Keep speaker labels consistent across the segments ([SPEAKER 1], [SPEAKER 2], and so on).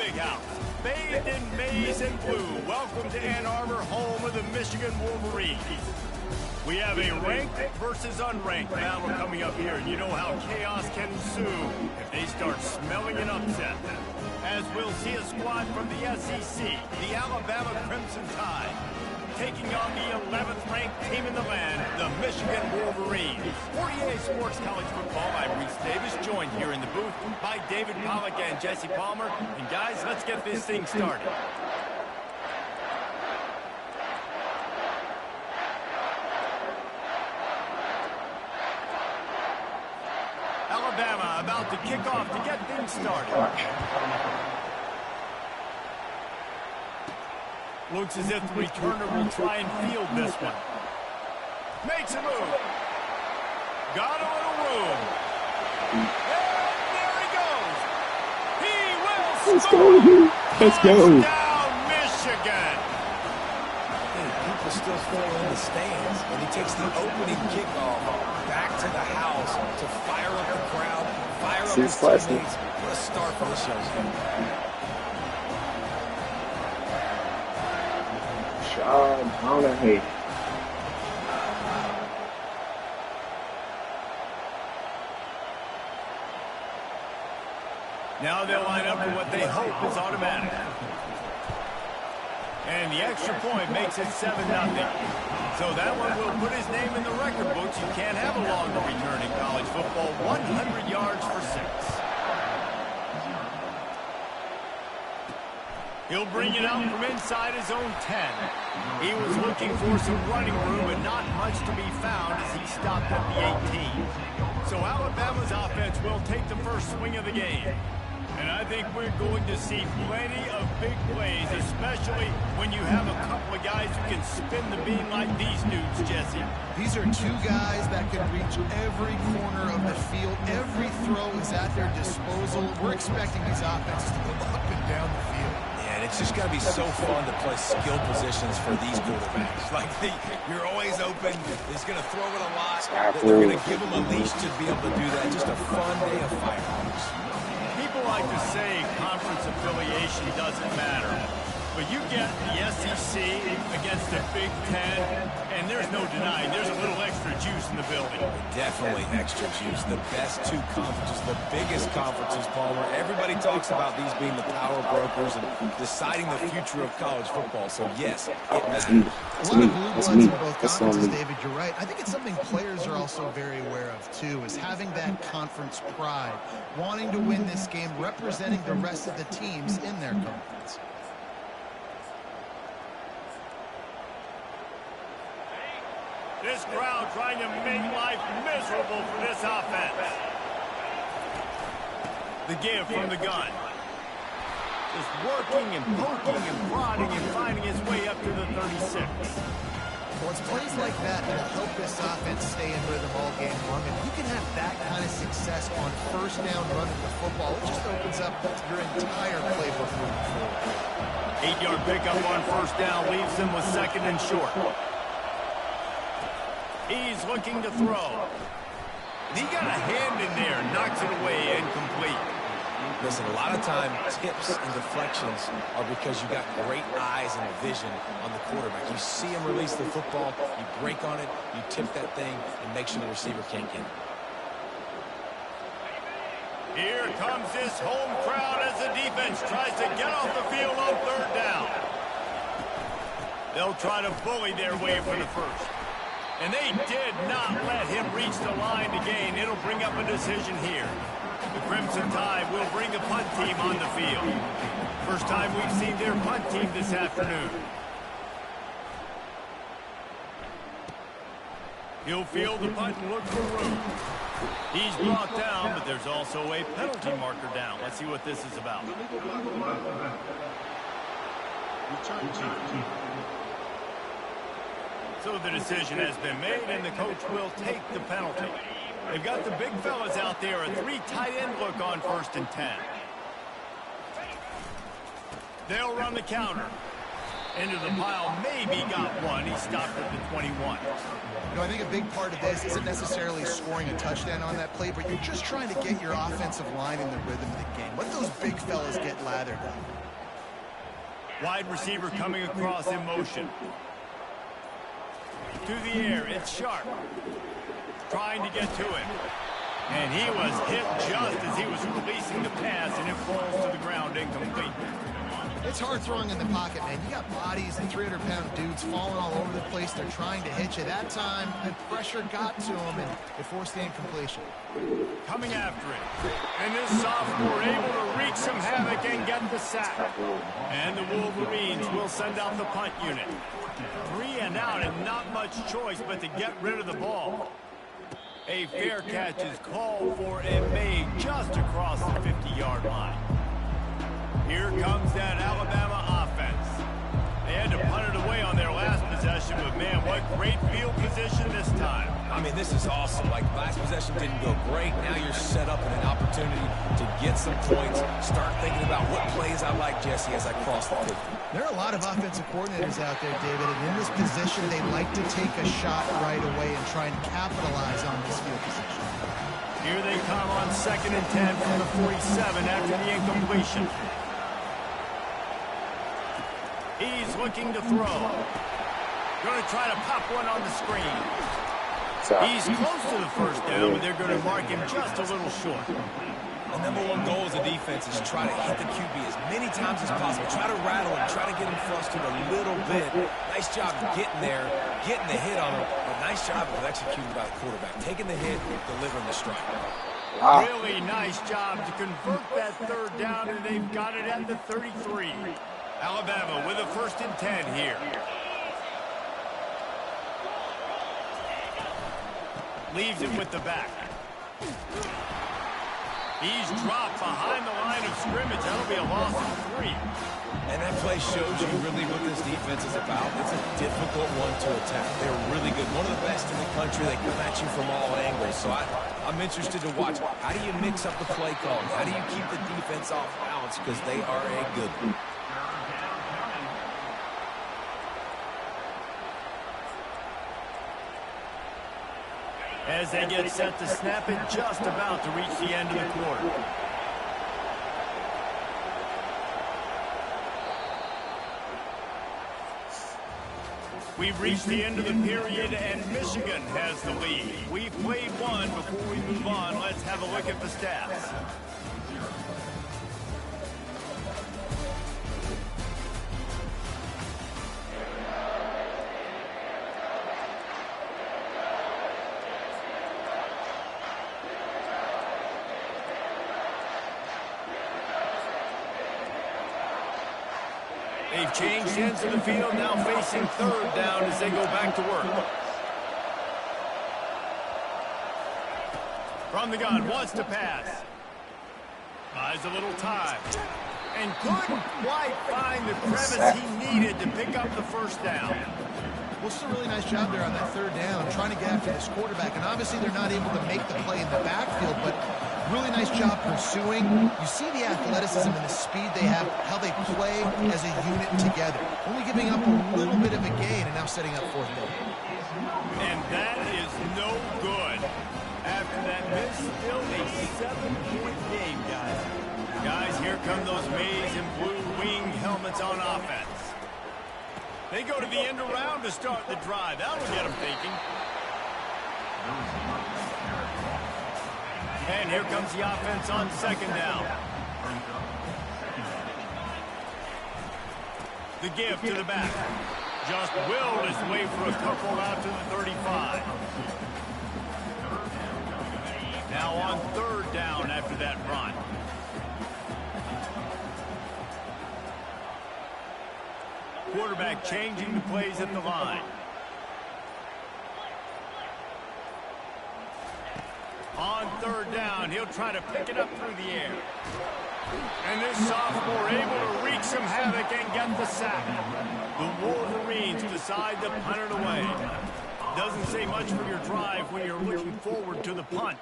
[SPEAKER 1] big house, bathed in maize and blue. Welcome to Ann Arbor, home of the Michigan Wolverines. We have a ranked versus unranked battle coming up here, and you know how chaos can ensue if they start smelling an upset. As we'll see a squad from the SEC, the Alabama Crimson Tide, taking on the 11th ranked team in the land, the Michigan Wolverines. 48 Sports College Football, I'm Reese Davis, joined here in the booth by David Pollack and Jesse Palmer. And guys, let's get this thing started. Alabama about to kick off to get things started. Looks as if the returner will try and field this one. Makes a move. Got a little room. And there he goes. He will score.
[SPEAKER 2] Let's go.
[SPEAKER 1] Touchdown, Michigan.
[SPEAKER 3] People still fall in the stands, and he takes the opening kickoff back to the house to fire up the crowd, fire up his teammates. What a start for this young man.
[SPEAKER 2] Donahue.
[SPEAKER 1] Now they'll line up for what they hope is automatic. And the extra point makes it 7-0. So that one will put his name in the record books. You can't have a longer return in college football. 100 yards for 6. He'll bring it out from inside his own 10. He was looking for some running room, but not much to be found as he stopped at the 18. So Alabama's offense will take the first swing of the game. And I think we're going to see plenty of big plays, especially when you have a couple of guys who can spin the beam like these dudes, Jesse.
[SPEAKER 4] These are two guys that can reach every corner of the field. Every throw is at their disposal. We're expecting these offenses to go up and down the field.
[SPEAKER 3] And it's just got to be so fun to play skill positions for these quarterbacks. Like, you're always open. He's going to throw it a lot. They're going to give him a leash to be able to do that. Just a fun day of fireworks.
[SPEAKER 1] People like to say conference affiliation doesn't matter. But you get the SEC against the Big Ten, and there's no denying there's a little extra juice in the building.
[SPEAKER 3] Definitely extra juice. The best two conferences, the biggest conferences, Palmer. Everybody talks about these being the power brokers and deciding the future of college football. So, yes, it matters.
[SPEAKER 4] A lot of blue bloods in both conferences, David. You're right. I think it's something players are also very aware of, too, is having that conference pride, wanting to win this game, representing the rest of the teams in their conference.
[SPEAKER 1] This crowd trying to make life miserable for this offense. The give from the gun. Just working and poking and prodding and finding his way up to the 36.
[SPEAKER 4] Well, it's plays like that that will help this offense stay in rhythm all game long. And you can have that kind of success on first down running the football. It just opens up your entire playbook moving forward.
[SPEAKER 1] 8-yard pickup on first down leaves him with 2nd and short. He's looking to throw. He got a hand in there, knocks it away, incomplete.
[SPEAKER 3] Listen, a lot of time, tips and deflections are because you got great eyes and vision on the quarterback. You see him release the football, you break on it, you tip that thing, and make sure the receiver can't get it.
[SPEAKER 1] Here comes this home crowd as the defense tries to get off the field on 3rd down. They'll try to bully their way for the first. And they did not let him reach the line to gain. It'll bring up a decision here. The Crimson Tide will bring a punt team on the field. First time we've seen their punt team this afternoon. He'll field the punt and look for room. He's brought down, but there's also a penalty marker down. Let's see what this is about. So the decision has been made, and the coach will take the penalty. They've got the big fellas out there, a 3 tight end look on 1st and 10. They'll run the counter. Into the pile, maybe got one. He stopped at the 21.
[SPEAKER 4] You know, I think a big part of this isn't necessarily scoring a touchdown on that play, but you're just trying to get your offensive line in the rhythm of the game. Let those big fellas get lathered up.
[SPEAKER 1] Wide receiver coming across in motion. Through the air, it's Sharp. Trying to get to him. And he was hit just as he was releasing the pass, and it falls to the ground incomplete.
[SPEAKER 4] It's hard throwing in the pocket, man. You got bodies and 300-pound dudes falling all over the place. They're trying to hit you. That time, the pressure got to him, and it forced the incompletion.
[SPEAKER 1] Coming after it. And this sophomore able to wreak some havoc and get the sack. And the Wolverines will send out the punt unit. 3 and out, and not much choice but to get rid of the ball. A fair catch is called for and made just across the 50-yard line. Here comes that Alabama offense. They had to punt it away on their last possession, but man, what great field position this time.
[SPEAKER 3] I mean, this is awesome. Like, last possession didn't go great. Now you're set up in an opportunity to get some points. Start thinking about what plays I like, Jesse, as I cross the 50.
[SPEAKER 4] There are a lot of offensive coordinators out there, David, and in this position, they like to take a shot right away and try and capitalize on this field position.
[SPEAKER 1] Here they come on 2nd and 10 from the 47 after the incompletion. He's looking to throw. Going to try to pop one on the screen. He's close to the first down, but they're going to mark him just a little short.
[SPEAKER 3] The number one goal as a defense is try to hit the QB as many times as possible. Try to rattle him, try to get him flustered a little bit. Nice job getting there, getting the hit on him, but nice job of executing by the quarterback. Taking the hit, delivering the strike.
[SPEAKER 1] Really nice job to convert that 3rd down, and they've got it at the 33. Alabama with a 1st and 10 here. Leaves it with the back. He's dropped behind the line of scrimmage. That'll be a loss of 3.
[SPEAKER 3] And that play shows you really what this defense is about. It's a difficult one to attack. They're really good. One of the best in the country. They come at you from all angles. So I'm interested to watch. How do you mix up the play calling? How do you keep the defense off balance? Because they are a good one.
[SPEAKER 1] As they get set to snap it, just about to reach the end of the quarter. We've reached the end of the period, and Michigan has the lead. We've played one. Before we move on, let's have a look at the stats. They've changed ends of the field, now facing 3rd down as they go back to work. From the gun, wants to pass. Buys a little time. And couldn't quite find the crevice he needed to pick up the 1st down.
[SPEAKER 4] Well, it's a really nice job there on that 3rd down, trying to get after this quarterback. And obviously, they're not able to make the play in the backfield, but really nice job pursuing. You see the athleticism and the speed they have, how they play as a unit together. Only giving up a little bit of a gain and now setting up 4th down.
[SPEAKER 1] And that is no good. After that miss, still a 7-point game, guys. Guys, here come those maize and blue wing helmets on offense. They go to the end around to start the drive. That'll get them thinking. And here comes the offense on 2nd down. The give to the back. Just willed his way for a couple out to the 35. Now on 3rd down after that run. Quarterback changing the plays at the line. On 3rd down, he'll try to pick it up through the air. And this sophomore able to wreak some havoc and get the sack. The Wolverines decide to punt it away. Doesn't say much for your drive when you're looking forward to the punt.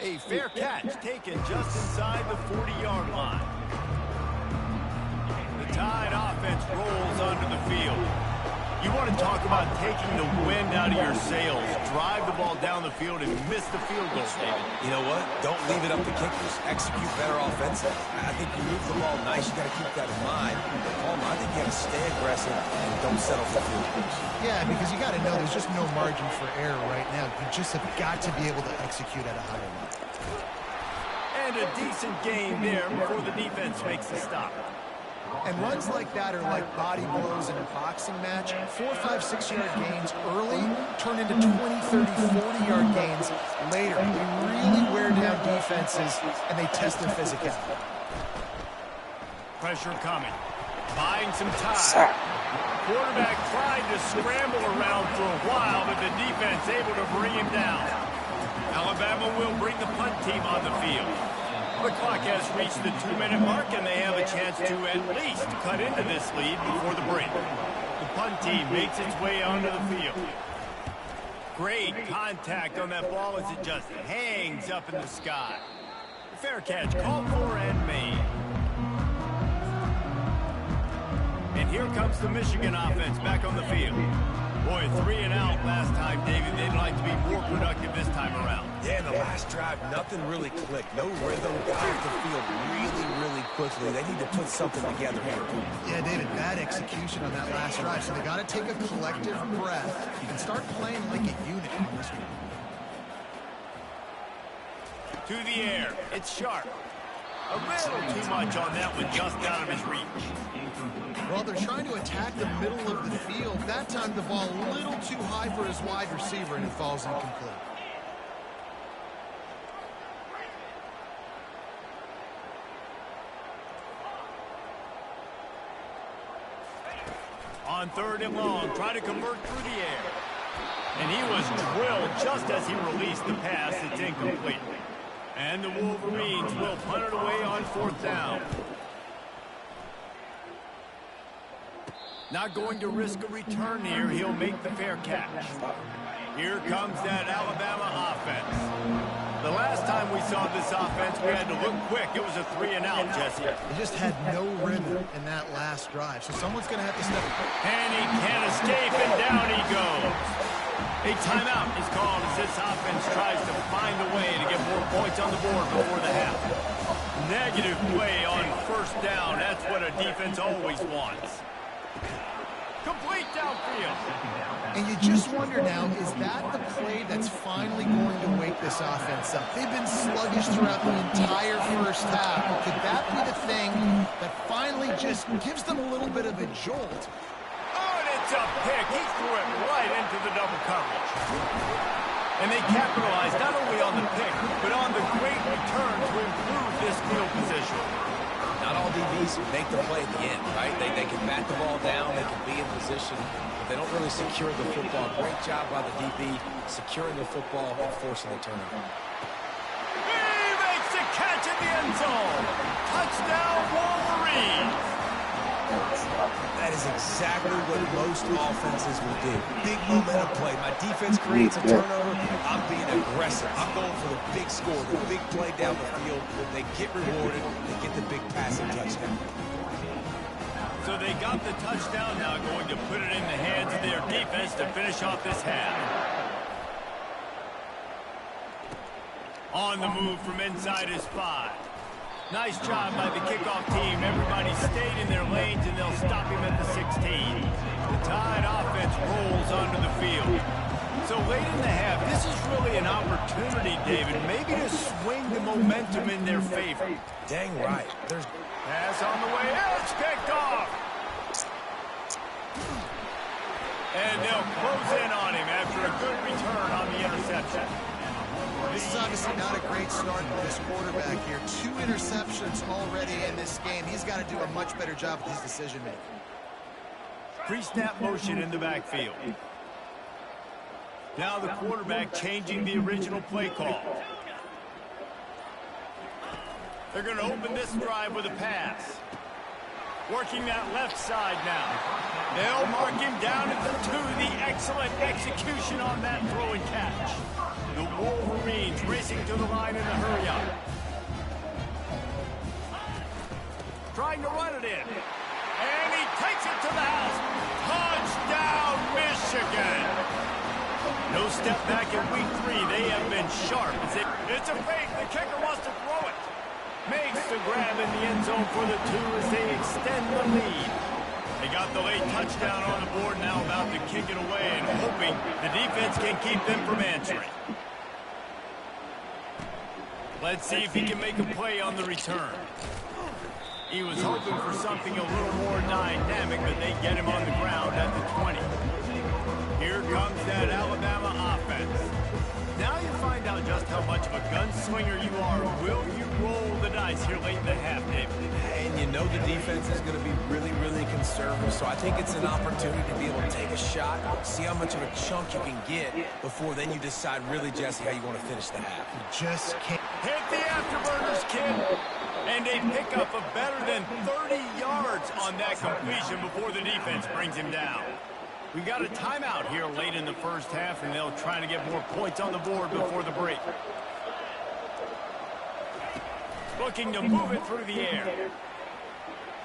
[SPEAKER 1] A fair catch taken just inside the 40-yard line. The Tide offense offense rolls onto the field. You want to talk about taking the wind out of your sails. Drive the ball down the field and miss the field goal, David.
[SPEAKER 3] You know what? Don't leave it up to kickers. Execute better offensively. I think you move the ball nice. You got to keep that in mind. But Palmer, I think you got to stay aggressive and don't settle for field goals.
[SPEAKER 4] Yeah, because you got to know there's just no margin for error right now. You just have got to be able to execute at a higher level.
[SPEAKER 1] And a decent gain there before the defense makes the stop.
[SPEAKER 4] And runs like that are like body blows in a boxing match. 4, 5, 6-yard gains early turn into 20, 30, 40-yard gains later. They really wear down defenses, and they test their physicality.
[SPEAKER 1] Pressure coming. Buying some time. Quarterback tried to scramble around for a while, but the defense able to bring him down. Alabama will bring the punt team on the field. The clock has reached the 2-minute mark, and they have a chance to at least cut into this lead before the break. The punt team makes its way onto the field. Great contact on that ball as it just hangs up in the sky. Fair catch called for and made. And here comes the Michigan offense back on the field. Boy, 3 and out last time, David. They'd like to be more productive this time around.
[SPEAKER 3] Yeah, in the last drive, nothing really clicked. No rhythm. Got off the field really, really quickly. They need to put something together here.
[SPEAKER 4] Yeah, David, bad execution on that last drive. So they got to take a collective breath and start playing like a unit on this one.
[SPEAKER 1] To the air. It's sharp. A little too much on that one, just out of his reach.
[SPEAKER 4] Well, they're trying to attack the middle of the field. That time the ball a little too high for his wide receiver, and it falls incomplete.
[SPEAKER 1] On 3rd and long, try to convert through the air. And he was drilled just as he released the pass. It's incomplete. And the Wolverines will punt it away on 4th down. Not going to risk a return here. He'll make the fair catch. Here comes that Alabama offense. The last time we saw this offense, we had to look quick. It was a 3 and out, Jesse.
[SPEAKER 4] They just had no rhythm in that last drive, so someone's going to have to step up.
[SPEAKER 1] And he can't escape, and down he goes. A timeout is called as this offense tries to find a way to get more points on the board before the half. Negative play on 1st down. That's what a defense always wants. Complete downfield.
[SPEAKER 4] And you just wonder now, is that the play that's finally going to wake this offense up? They've been sluggish throughout the entire first half. But could that be the thing that finally just gives them a little bit of a jolt?
[SPEAKER 1] Oh, and it's a pick. He threw it right into the double coverage. And they capitalized not only on the pick, but on the great return to improve this field position.
[SPEAKER 3] Not all DBs make the play at the end, right? They can bat the ball down, they can be in position, but they don't really secure the football. Great job by the DB securing the football and forcing the turnover.
[SPEAKER 1] He makes the catch in the end zone. Touchdown, Wolverines.
[SPEAKER 3] That is exactly what most offenses will do. Big momentum play. My defense creates a turnover. I'm being aggressive. I'm going for the big score, the big play down the field. They get rewarded. They get the big passing touchdown.
[SPEAKER 1] So they got the touchdown, now going to put it in the hands of their defense to finish off this half. On the move from inside his 5. Nice job by the kickoff team. Everybody stayed in their lanes, and they'll stop him at the 16. The Tide offense rolls onto the field. So late in the half, this is really an opportunity, David, maybe to swing the momentum in their favor.
[SPEAKER 3] Dang right. There's
[SPEAKER 1] pass on the way. It's picked off. And they'll close in on him after a good return on the interception.
[SPEAKER 4] This is obviously not a great start for this quarterback here. 2 interceptions already in this game. He's got to do a much better job with his decision-making.
[SPEAKER 1] Pre-snap motion in the backfield. Now the quarterback changing the original play call. They're going to open this drive with a pass. Working that left side now. They'll mark him down at the 2. The excellent execution on that throw and catch. The Wolverines racing to the line in a hurry-up. Trying to run it in. And he takes No step back in week 3. They have been sharp. It's a fake. The kicker wants to throw it. Makes the grab in the end zone for the 2 as they extend the lead. They got the late touchdown on the board, now about to kick it away and hoping the defense can keep them from answering. Let's see if he can make a play on the return. He was hoping for something a little more dynamic, but they get him on the ground at the 20. Here comes that Alabama offense. Now you find out just how much of a gunslinger you are. Will you roll the dice here late in the half, David?
[SPEAKER 3] And you know the defense is going to be really, really conservative, so I think it's an opportunity to be able to take a shot, see how much of a chunk you can get before then you decide really, Jesse, how you want to finish the half.
[SPEAKER 4] Just can't.
[SPEAKER 1] Hit the afterburners, kid. And they pick up a better than 30 yards on that completion before the defense brings him down. We got a timeout here late in the first half, and they'll try to get more points on the board before the break. Looking to move it through the air.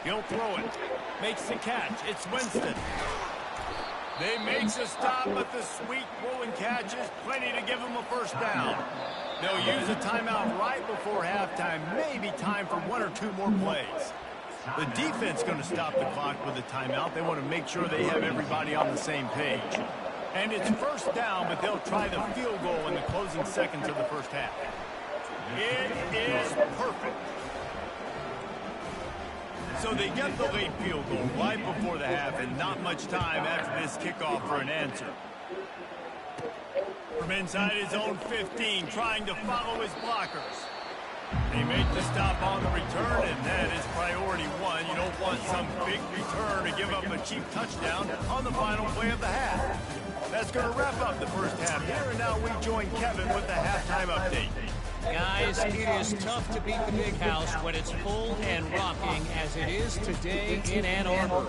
[SPEAKER 1] He'll throw it. Makes the catch. It's Winston. They makes a stop, but the sweet throw and catch is plenty to give them a first down. They'll use a timeout right before halftime. Maybe time for 1 or 2 more plays. The defense going to stop the clock with a timeout. They want to make sure they have everybody on the same page. And it's first down, but they'll try the field goal in the closing seconds of the first half. It is perfect. So they get the late field goal right before the half, and not much time after this kickoff for an answer. From inside his own 15, trying to follow his blockers. They make the stop on the return, and that is priority 1. You don't want some big return to give up a cheap touchdown on the final play of the half. That's going to wrap up the first half here, and now we join Kevin with the halftime update.
[SPEAKER 5] Guys, it is tough to beat the big house when it's full and rocking as it is today in Ann Arbor.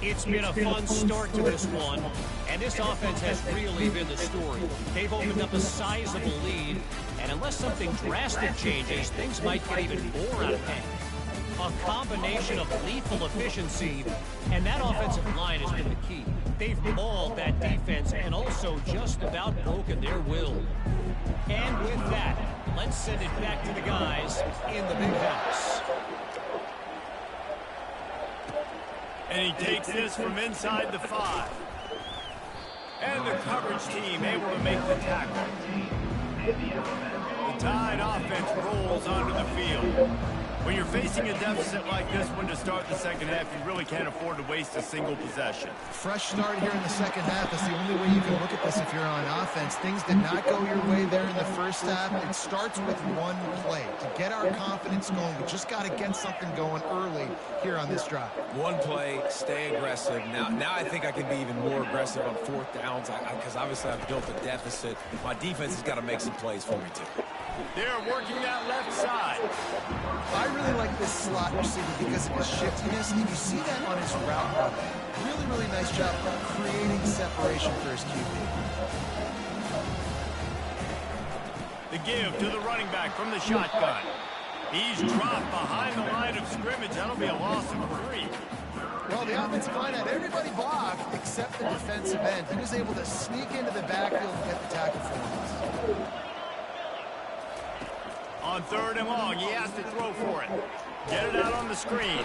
[SPEAKER 5] It's been a fun start to this one, and this offense has really been the story. They've opened up a sizable lead, and unless something drastic changes, things might get even more out of hand. A combination of lethal efficiency, and that offensive line has been the key. They've mauled that defense and also just about broken their will. And with that, let's send it back to the guys in the big house.
[SPEAKER 1] And he takes this from inside the 5. And the coverage team able to make the tackle. The Tide offense rolls onto the field. When you're facing a deficit like this one to start the second half, you really can't afford to waste a single possession.
[SPEAKER 4] Fresh start here in the second half. That's the only way you can look at this if you're on offense. Things did not go your way there in the first half. It starts with one play. To get our confidence going, we just got to get something going early here on this drive. One play, stay aggressive. Now I think I can be even more aggressive on 4th downs because obviously I've built a deficit. My defense has got to make some plays for me too.
[SPEAKER 1] They're working that left side.
[SPEAKER 4] I really like this slot receiver because of his shiftiness, and you see that on his route run. Really, really nice job of creating separation for his QB.
[SPEAKER 1] The give to the running back from the shotgun. He's dropped behind the line of scrimmage. That'll be a loss of 3.
[SPEAKER 4] Well, the offensive line had everybody blocked except the defensive end. He was able to sneak into the backfield and get the tackle for him.
[SPEAKER 1] On 3rd and long, he has to throw for it. Get it out on the screen.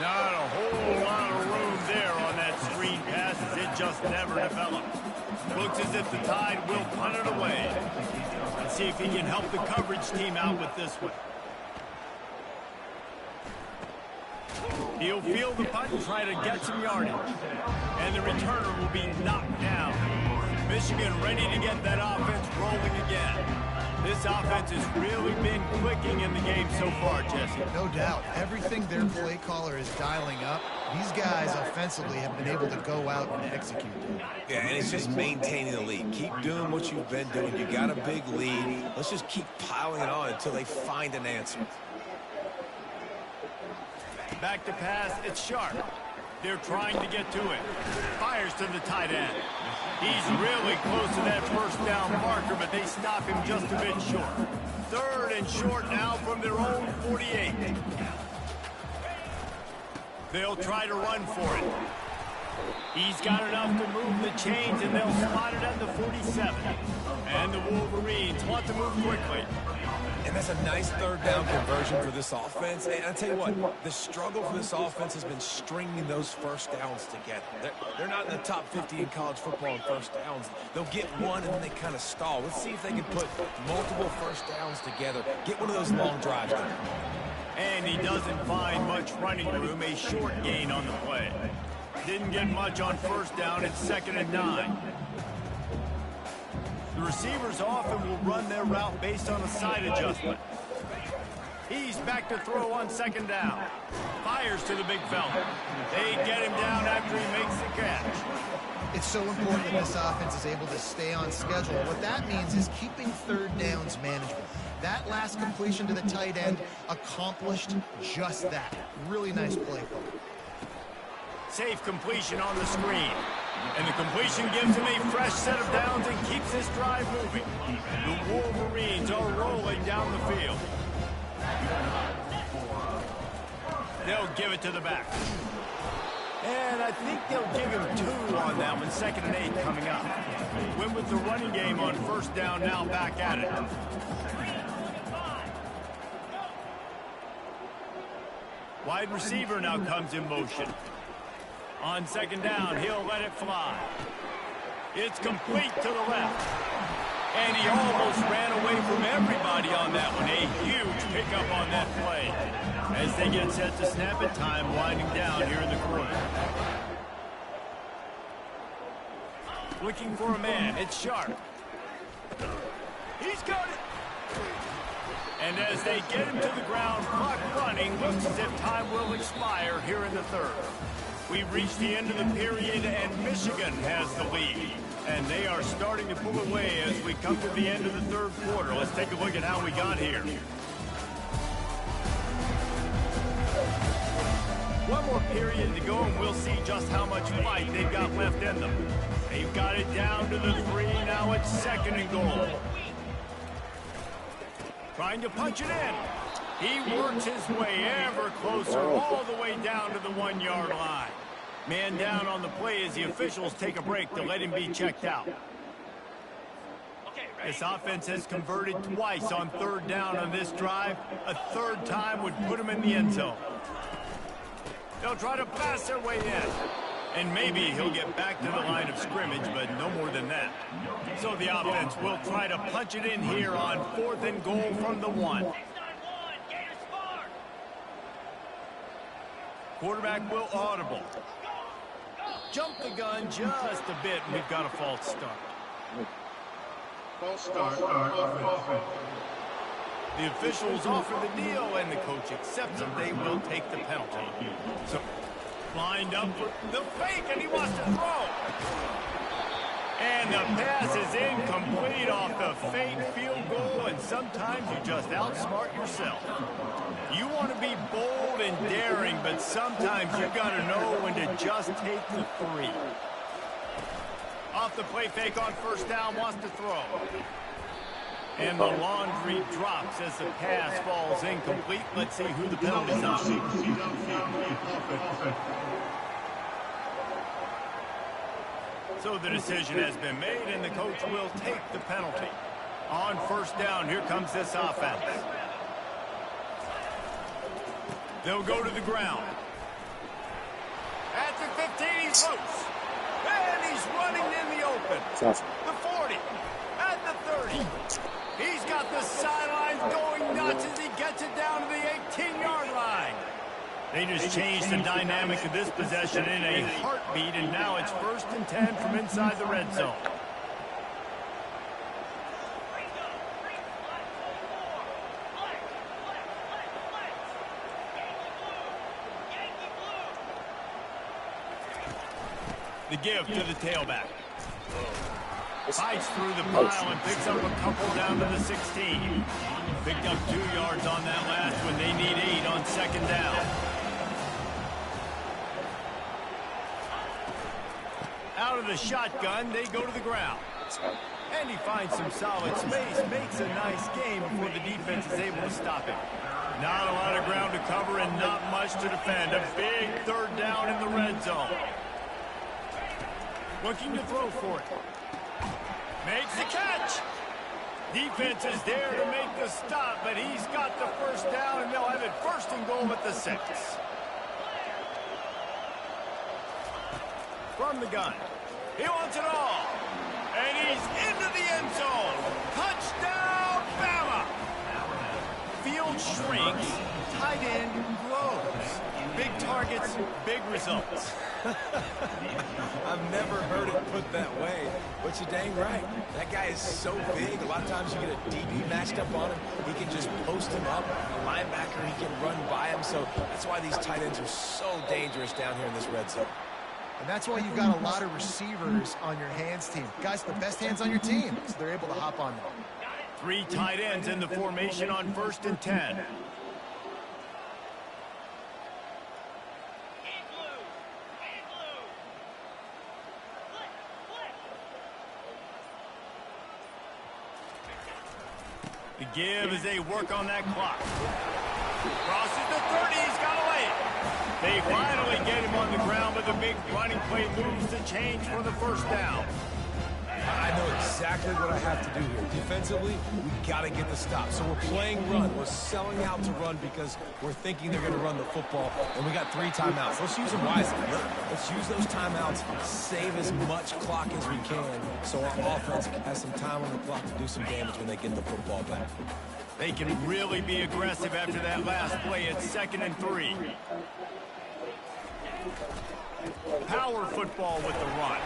[SPEAKER 1] Not a whole lot of room there on that screen pass as it just never developed. Looks as if the Tide will punt it away. Let's see if he can help the coverage team out with this one. He'll field the punt and try to get some yardage. And the returner will be knocked down. Michigan ready to get that offense rolling again. This offense has really been clicking in the game so far, Jesse.
[SPEAKER 4] No doubt. Everything their play caller is dialing up, these guys offensively have been able to go out and execute.
[SPEAKER 3] Yeah, and it's just maintaining the lead. Keep doing what you've been doing. You got a big lead. Let's just keep piling it on until they find an answer.
[SPEAKER 1] Back to pass, it's Sharp. They're trying to get to it. Fires to the tight end. He's really close to that first down marker, but they stop him just a bit short. 3rd and short now from their own 48. They'll try to run for it. He's got enough to move the chains, and they'll spot it at the 47. And the Wolverines want to move quickly.
[SPEAKER 3] And that's a nice third down conversion for this offense. And I tell you what, the struggle for this offense has been stringing those first downs together. They're not in the top 50 in college football in first downs. They'll get one and then they kind of stall. Let's see if they can put multiple first downs together. Get one of those long drives going.
[SPEAKER 1] And he doesn't find much running room, a short gain on the play. Didn't get much on first down. It's 2nd and 9. The receivers often will run their route based on a side adjustment. He's back to throw on 2nd down. Fires to the big fella. They get him down after he makes the catch.
[SPEAKER 4] It's so important that this offense is able to stay on schedule. What that means is keeping third downs manageable. That last completion to the tight end accomplished just that. Really nice play call.
[SPEAKER 1] Safe completion on the screen. And the completion gives him a fresh set of downs and keeps this drive moving. The Wolverines are rolling down the field. They'll give it to the back. And I think they'll give him 2 on that one. 2nd and 8 coming up. Went with the running game on first down, now back at it. Wide receiver now comes in motion. On 2nd down, he'll let it fly. It's complete to the left. And he almost ran away from everybody on that one. A huge pickup on that play. As they get set to snap it, time winding down here in the corner. Looking for a man. It's Sharp. He's got it. And as they get him to the ground, clock running, looks as if time will expire here in the 3rd. We've reached the end of the period, and Michigan has the lead. And they are starting to pull away as we come to the end of the 3rd quarter. Let's take a look at how we got here. One more period to go, and we'll see just how much fight they've got left in them. They've got it down to the 3. Now it's 2nd and goal. Trying to punch it in. He works his way ever closer, all the way down to the 1-yard line. Man down on the play as the officials take a break to let him be checked out. This offense has converted twice on 3rd down on this drive. A 3rd time would put him in the end zone. They'll try to pass their way in. And maybe he'll get back to the line of scrimmage, but no more than that. So the offense will try to punch it in here on 4th and goal from the 1. Quarterback will audible. Jump the gun just a bit, and we've got a false start.
[SPEAKER 2] False start on offense.
[SPEAKER 1] The officials offer the deal, and the coach accepts it. They will take the penalty. So, lined up for the fake, and he wants to throw. And the pass is incomplete off the fake field goal, and sometimes you just outsmart yourself. You want to be bold and daring, but sometimes you've got to know when to just take the 3. Off the play fake on first down, wants to throw. And the laundry drops as the pass falls incomplete. Let's see who the penalty's on. So the decision has been made, and the coach will take the penalty. On first down, here comes this offense. They'll go to the ground. At the 15, he's loose. And he's running in the open. The 40. At the 30. He's got the sidelines going nuts as he gets it down to the 18-yard line. They just changed the dynamic of this possession in a heartbeat, and now it's 1st and 10 from inside the red zone. The give to the tailback. Fights through the pile and picks up a couple down to the 16. Picked up 2 yards on that last one. They need 8 on 2nd down. Out of the shotgun, they go to the ground. And he finds some solid space, makes a nice game before the defense is able to stop him. Not a lot of ground to cover and not much to defend. A big 3rd down in the red zone. Looking to throw for it. Makes the catch. Defense is there to make the stop, but he's got the first down, and they'll have it first and goal at the 6. From the gun. He wants it all. And he's into the end zone. Touchdown, Bama. Field shrinks. Tight end grows. Big targets, big results.
[SPEAKER 3] I've never heard it put that way, but you're dang right. That guy is so big. A lot of times you get a DB matched up on him. He can just post him up. A linebacker, he can run by him. So that's why these tight ends are so dangerous down here in this red zone.
[SPEAKER 4] And that's why you've got a lot of receivers on your hands team. Guys, the best hands on your team, so they're able to hop on them.
[SPEAKER 1] 3 tight ends in the formation on 1st and 10. The give as they work on that clock. Crosses the 30, he's got away. They finally get him on the ground, but the big running play moves the change for the first down.
[SPEAKER 3] I know exactly what I have to do here. Defensively, we got to get the stop. So we're playing run. We're selling out to run because we're thinking they're going to run the football, and we got 3 timeouts. Let's use them wisely. Let's use those timeouts, save as much clock as we can so our offense has some time on the clock to do some damage when they get the football back.
[SPEAKER 1] They can really be aggressive after that last play. It's 2nd and 3. Power football with the run.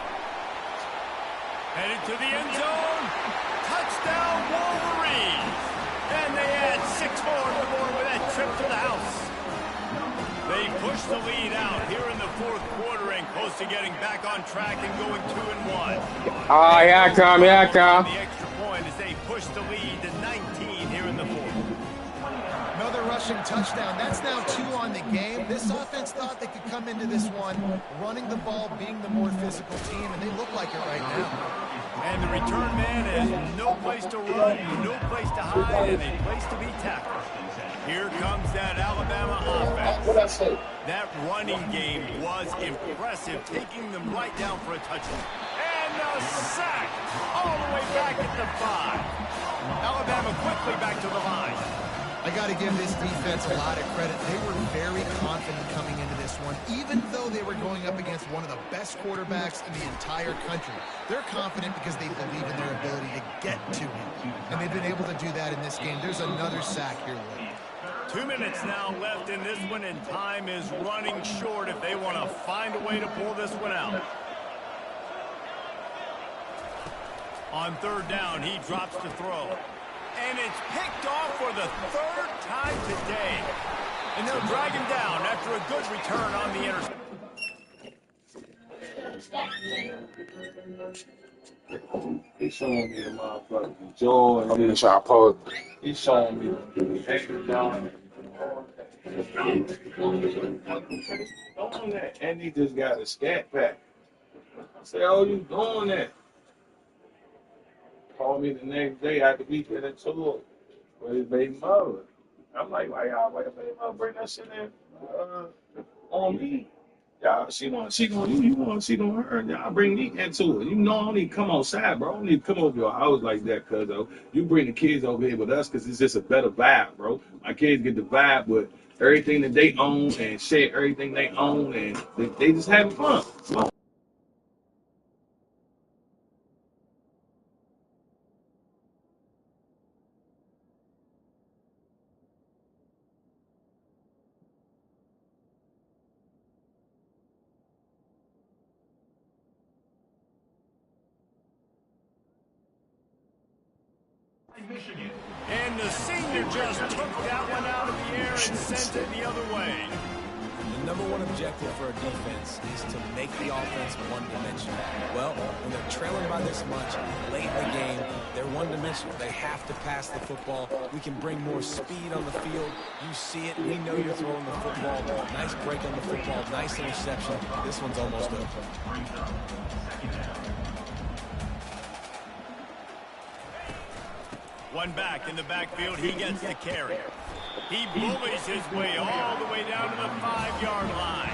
[SPEAKER 1] Headed to the end zone. Touchdown, Wolverines. And they add 6 more on the board with that trip to the house. They push the lead out here in the 4th quarter and close to getting back on track and going 2-1.
[SPEAKER 6] Oh, here I come, here I come.
[SPEAKER 1] The extra point as they push the lead to 19 here in the 4th.
[SPEAKER 4] Another rushing touchdown. That's now 2 on the game. This offense thought they could come into this one running the ball, being the more physical team, and they look like it right now.
[SPEAKER 1] And the return man has no place to run, no place to hide, and a place to be tackled. Here comes that Alabama offense. That running game was impressive, taking them right down for a touchdown. And a sack all the way back at the 5. Alabama quickly back to the line.
[SPEAKER 4] I got to give this defense a lot of credit. They were very confident coming into this one, even though they were going up against one of the best quarterbacks in the entire country. They're confident because they believe in their ability to get to him, and they've been able to do that in this game. There's another sack here, Will.
[SPEAKER 1] 2 minutes now left in this one, and time is running short if they want to find a way to pull this one out. On 3rd down, he drops to throw. And it's picked off for the 3rd time today. And they'll drag him down after a good return on the interception.
[SPEAKER 2] He's showing me the motherfucking joy.
[SPEAKER 6] I'm gonna try to pose.
[SPEAKER 2] He's showing me the extra down. And he just got a scat pack. I say, oh, you doing that? Called me the next day after we get into it with his baby mother. I'm like, why y'all wait a minute, bring that shit in on me? Y'all, she gonna you want to on her. Y'all bring me into it. You know I don't need to come outside, bro. I don't need to come over your house like that, cuz you bring the kids over here with us because it's just a better vibe, bro. My kids get the vibe with everything that they own and share everything they own, and they just having fun. So,
[SPEAKER 1] And the senior just took that one out of the air and sent it the other way.
[SPEAKER 3] The number one objective for a defense is to make the offense one-dimensional. Well, when they're trailing by this much, late in the game, they're one-dimensional. They have to pass the football. We can bring more speed on the field. You see it. We know you're throwing the football. Nice break on the football. Nice interception. This one's almost over.
[SPEAKER 1] One back in the backfield, he gets the carry. He bullies his way all the way down to the 5-yard line.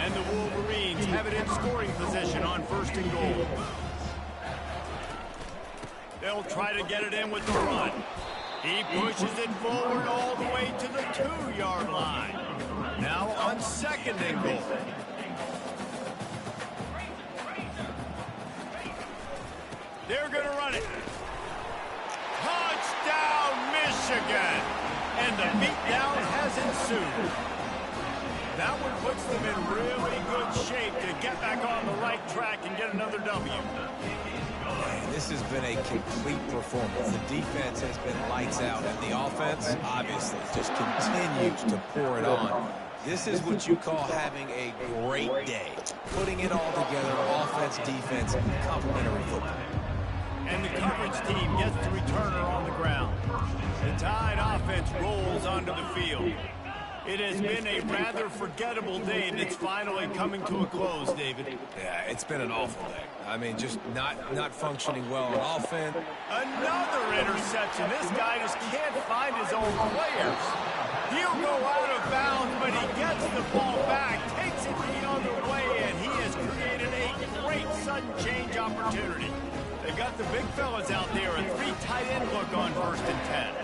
[SPEAKER 1] And the Wolverines have it in scoring position on 1st and goal. They'll try to get it in with the run. He pushes it forward all the way to the 2-yard line. Now on 2nd and goal. They're going to run it. Touchdown, Michigan! And the beatdown has ensued. That one puts them in really good shape to get back on the right track and get another W.
[SPEAKER 3] This has been a complete performance. The defense has been lights out, and the offense, obviously, just continues to pour it on. This is what you call having a great day. Putting it all together, offense, defense, complementary football.
[SPEAKER 1] And the coverage team gets the returner on the ground. The Tide offense rolls onto the field. It has been a rather forgettable day that's finally coming to a close, David.
[SPEAKER 3] Yeah, it's been an awful day. I mean, just not functioning well on offense.
[SPEAKER 1] Another interception. This guy just can't find his own players. He'll go out of bounds, but he gets the ball back, takes it the other way, and he has created a great sudden change opportunity. They've got the big fellas out there, a 3 tight end look on 1st and 10.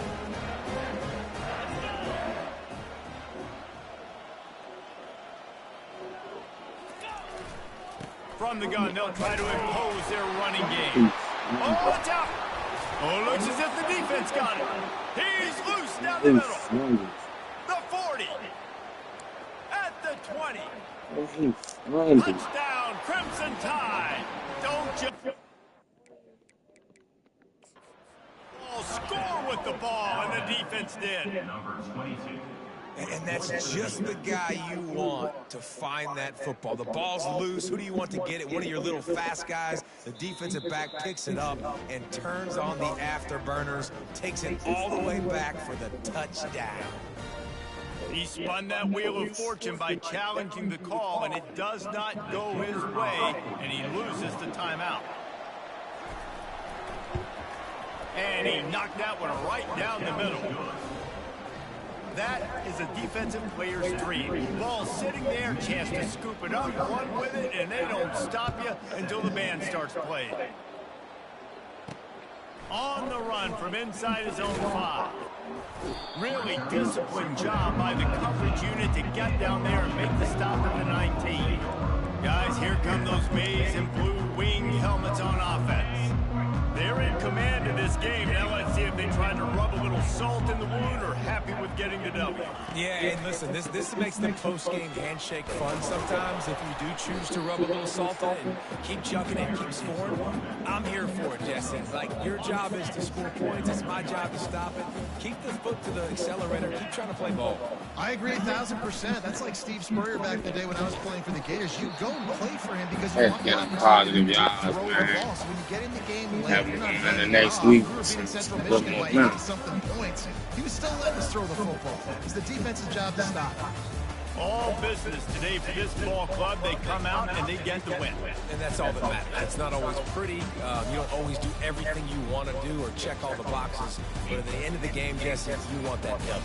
[SPEAKER 1] From the gun, they'll try to impose their running game. Oh, watch out! Oh, looks as if the defense got it. He's loose down the middle. The 40. At the 20. Touchdown, Crimson Tide. Don't you... Score with the ball, and the defense did.
[SPEAKER 3] And that's just the guy you want to find that football. The ball's loose. Who do you want to get it? One of your little fast guys. The defensive back picks it up and turns on the afterburners, takes it all the way back for the touchdown.
[SPEAKER 1] He spun that wheel of fortune by challenging the call, and it does not go his way, and he loses the timeout. And he knocked that one right down the middle. That is a defensive player's dream. Ball sitting there, chance to scoop it up, run with it, and they don't stop you until the band starts playing. On the run from inside his own 5. Really disciplined job by the coverage unit to get down there and make the stop at the 19. Guys, here come those maize and blue wing helmets on offense. They're in command of this game. Now let's see if they try to rub a little salt in the wound or happy with getting the W.
[SPEAKER 3] Yeah, and listen, this makes the post-game handshake fun sometimes if you do choose to rub a little salt in it and keep chucking it and keep scoring. I'm here for it, Jesse. Like, your job is to score points. It's my job to stop it. Keep the foot to the accelerator. Keep trying to play ball.
[SPEAKER 4] I agree 1,000%. That's like Steve Spurrier back in the day when I was playing for the Gators. You go and play for him because you want the opportunity to throw the ball. So when you get in the game late, you're not
[SPEAKER 6] and the next week,
[SPEAKER 4] we were beating Central Michigan by 80-something points. He was still letting us throw the football. It's the defense's job to stop.
[SPEAKER 1] All business today for this ball club. They come out and they get the win.
[SPEAKER 3] And that's all that matters. It's not always pretty. You don't always do everything you want to do or check all the boxes. But at the end of the game, Jesse, you want that W.